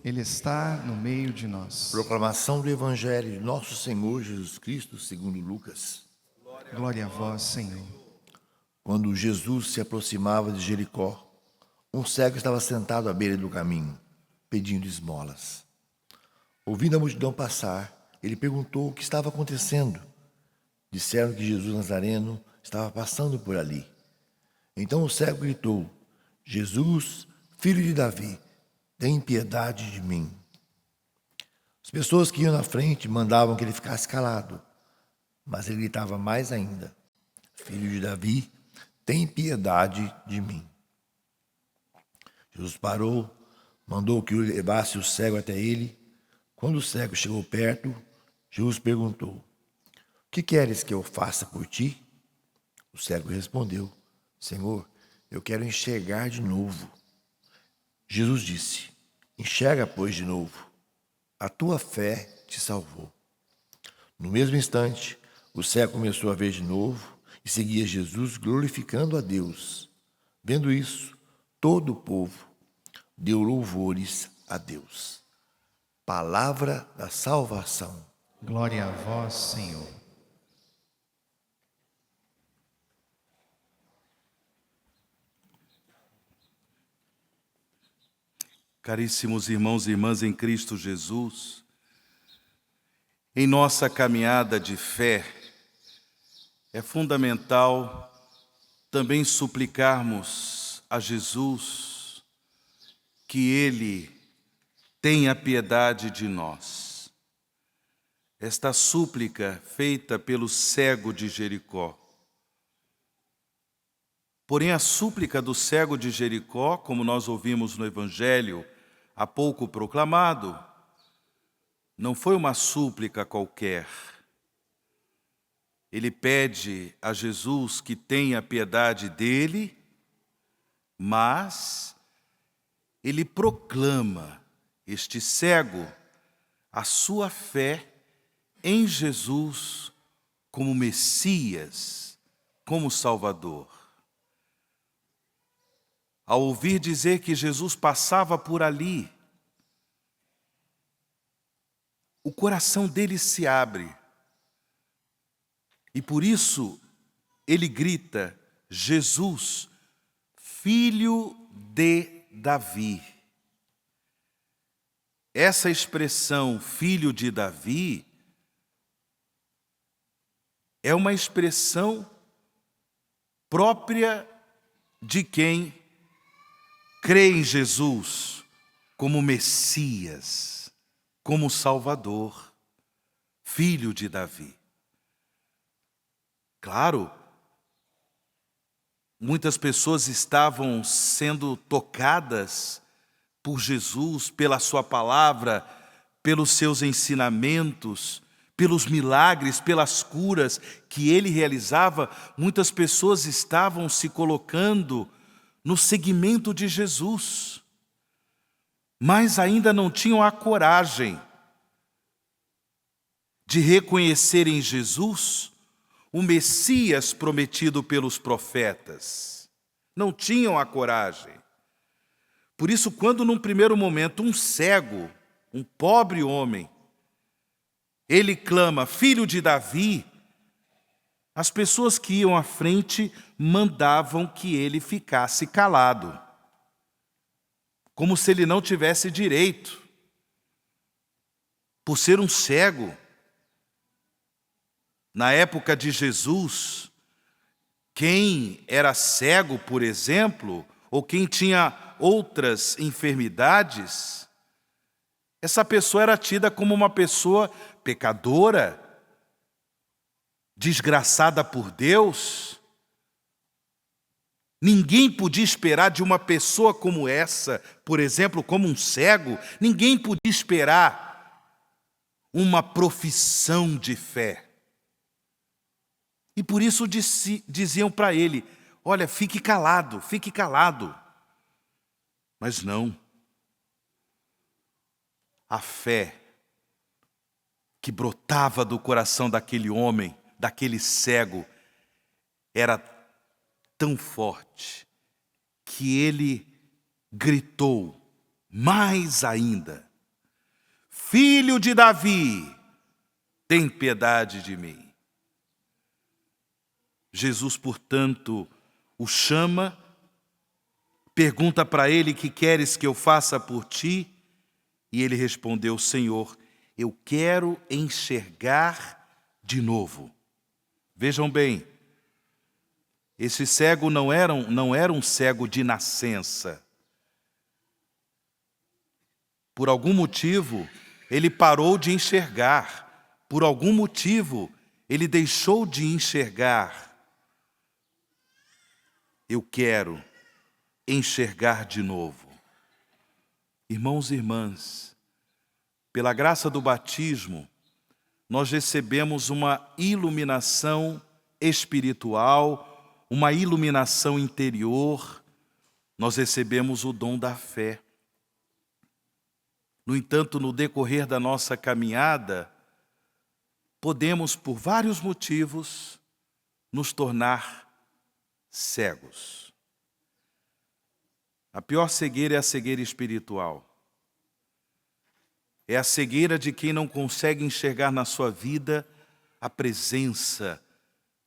Ele está no meio de nós. Proclamação do Evangelho de Nosso Senhor Jesus Cristo, segundo Lucas. Glória a vós, Senhor. Quando Jesus se aproximava de Jericó, um cego estava sentado à beira do caminho, pedindo esmolas. Ouvindo a multidão passar, ele perguntou o que estava acontecendo. Disseram que Jesus Nazareno estava passando por ali. Então o cego gritou: Jesus, filho de Davi, tem piedade de mim. As pessoas que iam na frente mandavam que ele ficasse calado, mas ele gritava mais ainda: Filho de Davi, tem piedade de mim. Jesus parou, mandou que levasse o cego até ele. Quando o cego chegou perto, Jesus perguntou: O que queres que eu faça por ti? O cego respondeu: Senhor, eu quero enxergar de novo. Jesus disse: Enxerga, pois, de novo. A tua fé te salvou. No mesmo instante, o cego começou a ver de novo e seguia Jesus, glorificando a Deus. Vendo isso, todo o povo deu louvores a Deus. Palavra da salvação. Glória a vós, Senhor. Caríssimos irmãos e irmãs em Cristo Jesus, em nossa caminhada de fé, é fundamental também suplicarmos a Jesus que Ele tenha piedade de nós. Esta súplica feita pelo cego de Jericó. Porém, a súplica do cego de Jericó, como nós ouvimos no Evangelho, há pouco proclamado, não foi uma súplica qualquer. Ele pede a Jesus que tenha piedade dele, mas ele proclama, este cego, a sua fé em Jesus como Messias, como Salvador. Ao ouvir dizer que Jesus passava por ali, o coração dele se abre. E por isso ele grita: Jesus, filho de Davi. Essa expressão, filho de Davi, é uma expressão própria de quem crê em Jesus como Messias, como Salvador, filho de Davi. Claro, muitas pessoas estavam sendo tocadas por Jesus, pela sua palavra, pelos seus ensinamentos, pelos milagres, pelas curas que ele realizava. Muitas pessoas estavam se colocando no seguimento de Jesus, mas ainda não tinham a coragem de reconhecer em Jesus o Messias prometido pelos profetas. Não tinham a coragem. Por isso, quando num primeiro momento um cego, um pobre homem, ele clama, filho de Davi, as pessoas que iam à frente mandavam que ele ficasse calado, como se ele não tivesse direito, por ser um cego. Na época de Jesus, quem era cego, por exemplo, ou quem tinha outras enfermidades, essa pessoa era tida como uma pessoa pecadora, desgraçada por Deus. Ninguém podia esperar de uma pessoa como essa, por exemplo, como um cego, ninguém podia esperar uma profissão de fé. E por isso diziam para ele: olha, fique calado, fique calado. Mas não. A fé que brotava do coração daquele homem, daquele cego, era tão forte que ele gritou mais ainda: Filho de Davi, tem piedade de mim. Jesus, portanto, o chama, pergunta para ele: que queres que eu faça por ti? E ele respondeu: Senhor, eu quero enxergar de novo. Vejam bem, esse cego não era um cego de nascença. Por algum motivo, ele parou de enxergar. Por algum motivo, ele deixou de enxergar. Eu quero enxergar de novo. Irmãos e irmãs, pela graça do batismo, nós recebemos uma iluminação espiritual, uma iluminação interior, nós recebemos o dom da fé. No entanto, no decorrer da nossa caminhada, podemos, por vários motivos, nos tornar cegos. A pior cegueira é a cegueira espiritual. É a cegueira de quem não consegue enxergar na sua vida a presença,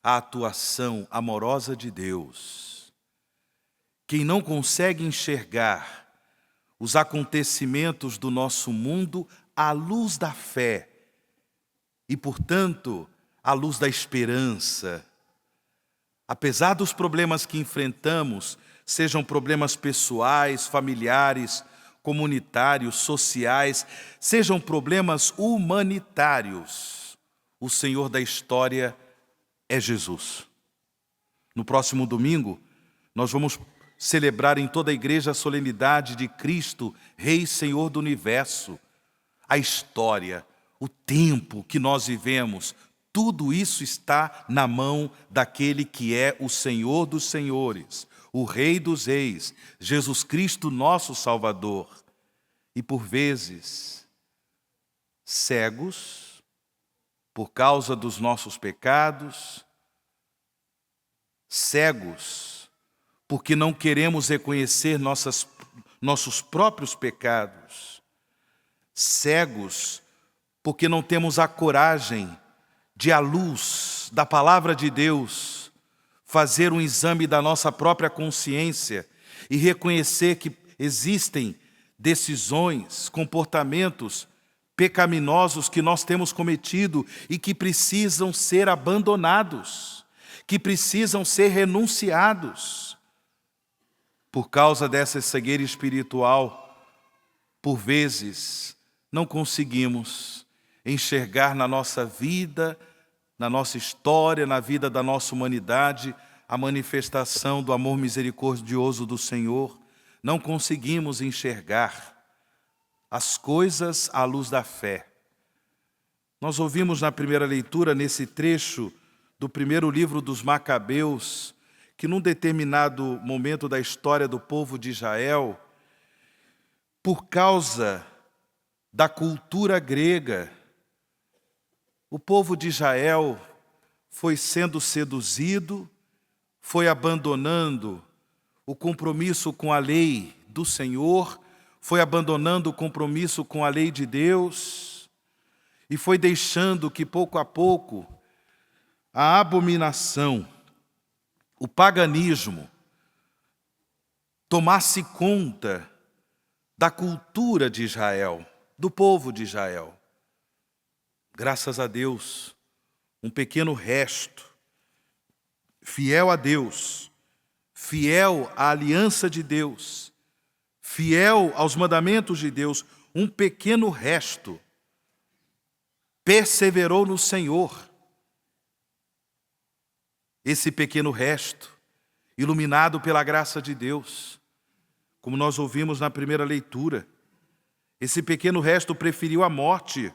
a atuação amorosa de Deus. Quem não consegue enxergar os acontecimentos do nosso mundo à luz da fé e, portanto, à luz da esperança. Apesar dos problemas que enfrentamos, sejam problemas pessoais, familiares, comunitários, sociais, sejam problemas humanitários, o Senhor da história é Jesus. No próximo domingo, nós vamos celebrar em toda a igreja a solenidade de Cristo, Rei e Senhor do Universo. A história, o tempo que nós vivemos, tudo isso está na mão daquele que é o Senhor dos Senhores, o Rei dos Reis, Jesus Cristo, nosso Salvador. E por vezes, cegos, por causa dos nossos pecados, cegos, porque não queremos reconhecer nossos próprios pecados, cegos, porque não temos a coragem de, à luz da palavra de Deus, fazer um exame da nossa própria consciência e reconhecer que existem decisões, comportamentos pecaminosos que nós temos cometido e que precisam ser abandonados, que precisam ser renunciados. Por causa dessa cegueira espiritual, por vezes, não conseguimos enxergar na nossa vida, na nossa história, na vida da nossa humanidade, a manifestação do amor misericordioso do Senhor. Não conseguimos enxergar as coisas à luz da fé. Nós ouvimos na primeira leitura, nesse trecho do primeiro livro dos Macabeus, que num determinado momento da história do povo de Israel, por causa da cultura grega, o povo de Israel foi sendo seduzido, foi abandonando o compromisso com a lei do Senhor, foi abandonando o compromisso com a lei de Deus e foi deixando que pouco a pouco a abominação, o paganismo, tomasse conta da cultura de Israel, do povo de Israel. Graças a Deus, um pequeno resto, fiel a Deus, fiel à aliança de Deus, fiel aos mandamentos de Deus, um pequeno resto perseverou no Senhor. Esse pequeno resto, iluminado pela graça de Deus, como nós ouvimos na primeira leitura, esse pequeno resto preferiu a morte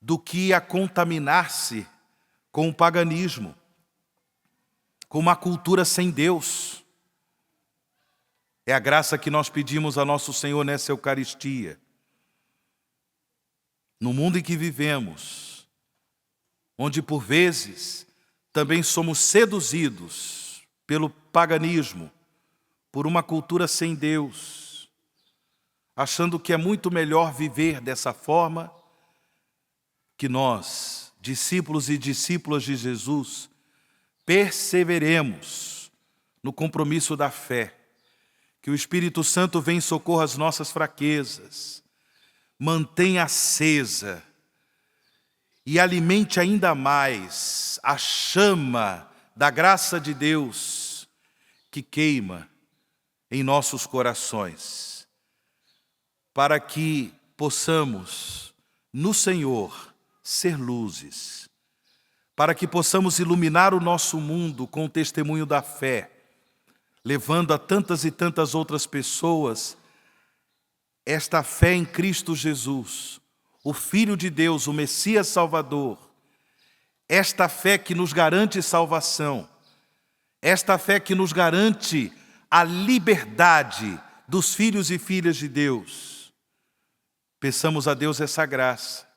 do que a contaminar-se com o paganismo, com uma cultura sem Deus. É a graça que nós pedimos a nosso Senhor nessa Eucaristia. No mundo em que vivemos, onde por vezes também somos seduzidos pelo paganismo, por uma cultura sem Deus, achando que é muito melhor viver dessa forma, que nós, discípulos e discípulas de Jesus, perseveremos no compromisso da fé, que o Espírito Santo venha em socorro às nossas fraquezas, mantenha acesa e alimente ainda mais a chama da graça de Deus que queima em nossos corações, para que possamos, no Senhor, ser luzes, para que possamos iluminar o nosso mundo com o testemunho da fé, levando a tantas e tantas outras pessoas esta fé em Cristo Jesus, o Filho de Deus, o Messias Salvador, esta fé que nos garante salvação, esta fé que nos garante a liberdade dos filhos e filhas de Deus. Peçamos a Deus essa graça,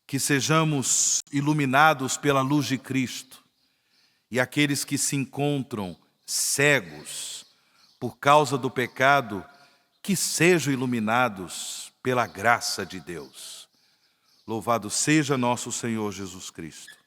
que sejamos iluminados pela luz de Cristo, e aqueles que se encontram cegos por causa do pecado, que sejam iluminados pela graça de Deus. Louvado seja nosso Senhor Jesus Cristo.